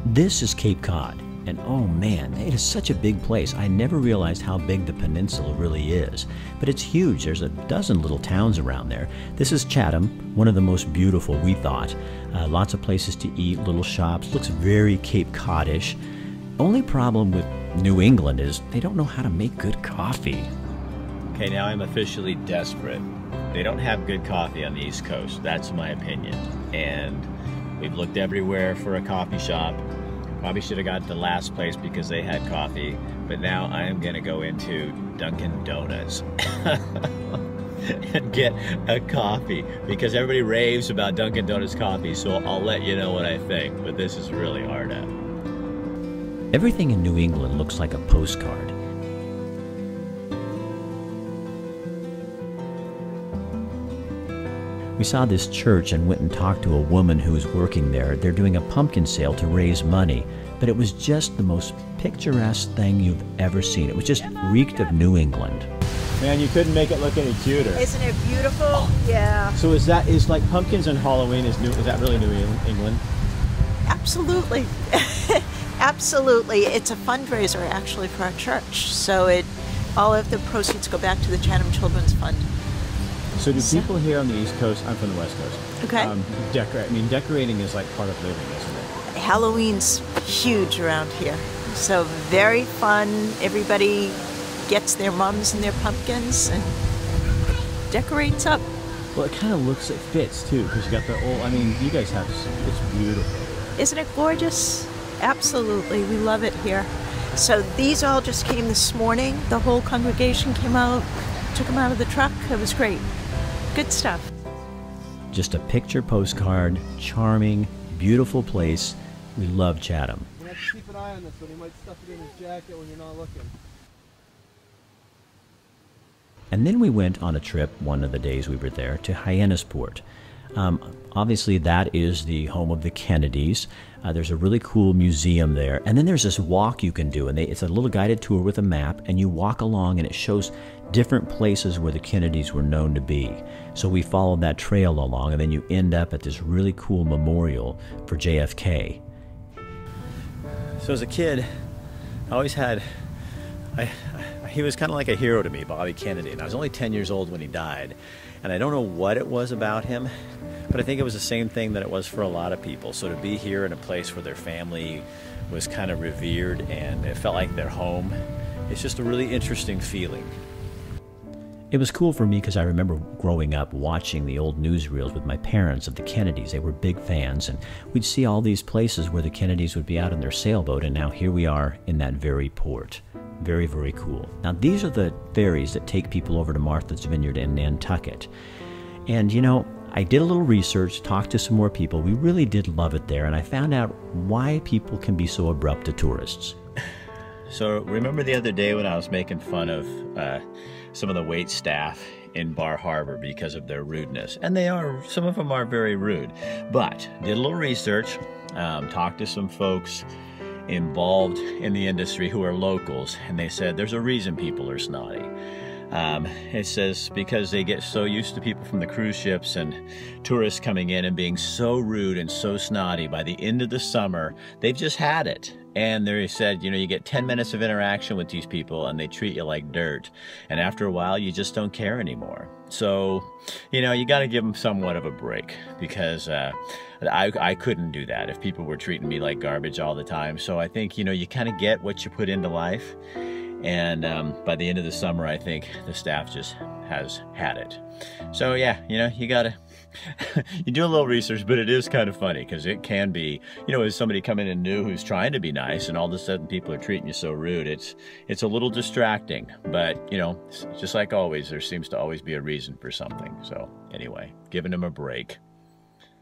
This is Cape Cod, and oh man, it is such a big place. I never realized how big the peninsula really is, but it's huge. There's a dozen little towns around there. This is Chatham, one of the most beautiful, we thought. Lots of places to eat, little shops, looks very Cape Cod-ish. Only problem with New England is they don't know how to make good coffee. Okay, now I'm officially desperate. They don't have good coffee on the East Coast, that's my opinion. And we've looked everywhere for a coffee shop. Probably should have got the last place because they had coffee, but now I am gonna go into Dunkin' Donuts and get a coffee because everybody raves about Dunkin' Donuts coffee, so I'll let you know what I think, but this is really hard out. Everything in New England looks like a postcard. We saw this church and went and talked to a woman who was working there. They're doing a pumpkin sale to raise money, but it was just the most picturesque thing you've ever seen. It was just reeked of New England. Man, you couldn't make it look any cuter. Isn't it beautiful? Oh. Yeah. So is like pumpkins and Halloween is that really New England? Absolutely. Absolutely. It's a fundraiser actually for our church. So all of the proceeds go back to the Chatham Children's Fund. So do people here on the East Coast, I'm from the West Coast, okay. Decorating is like part of living, isn't it? Halloween's huge around here. So very fun. Everybody gets their mums and their pumpkins and decorates up. Well, it kind of looks, it fits too, because you got the old, you guys have, it's beautiful. Isn't it gorgeous? Absolutely. We love it here. So these all just came this morning. The whole congregation came out, took them out of the truck. It was great. Good stuff. Just a picture postcard, charming, beautiful place. We love Chatham. You have to keep an eye on this one. He might stuff it in his jacket when you're not looking. And then we went on a trip, one of the days we were there, to Hyannisport. Obviously, that is the home of the Kennedys. There's a really cool museum there. And then there's this walk you can do, and it's a little guided tour with a map, and you walk along, and it shows different places where the Kennedys were known to be. So we followed that trail along, and then you end up at this really cool memorial for JFK. So as a kid, I always had, he was kind of like a hero to me, Bobby Kennedy, and I was only 10 years old when he died. And I don't know what it was about him, but I think it was the same thing that it was for a lot of people. So to be here in a place where their family was kind of revered and it felt like their home, it's just a really interesting feeling. It was cool for me because I remember growing up watching the old newsreels with my parents of the Kennedys. They were big fans, and we'd see all these places where the Kennedys would be out in their sailboat, and now here we are in that very port. Very, very cool. Now, these are the ferries that take people over to Martha's Vineyard in Nantucket. And, you know, I did a little research, talked to some more people. We really did love it there, and I found out why people can be so abrupt to tourists. So remember the other day when I was making fun of some of the wait staff in Bar Harbor because of their rudeness? And some of them are very rude. But did a little research, talked to some folks involved in the industry who are locals, and they said there's a reason people are snotty. It says because they get so used to people from the cruise ships and tourists coming in and being so rude and so snotty, by the end of the summer, they've just had it. And they said, you know, you get 10 minutes of interaction with these people and they treat you like dirt. And after a while, you just don't care anymore. So, you know, you got to give them somewhat of a break because I couldn't do that if people were treating me like garbage all the time. So I think, you know, you kind of get what you put into life. And by the end of the summer, I think the staff just has had it. So yeah, you know, you gotta, you do a little research, but it is kind of funny because it can be, you know, as somebody coming in new who's trying to be nice and all of a sudden people are treating you so rude, it's a little distracting, but you know, just like always, there seems to always be a reason for something. So anyway, giving them a break.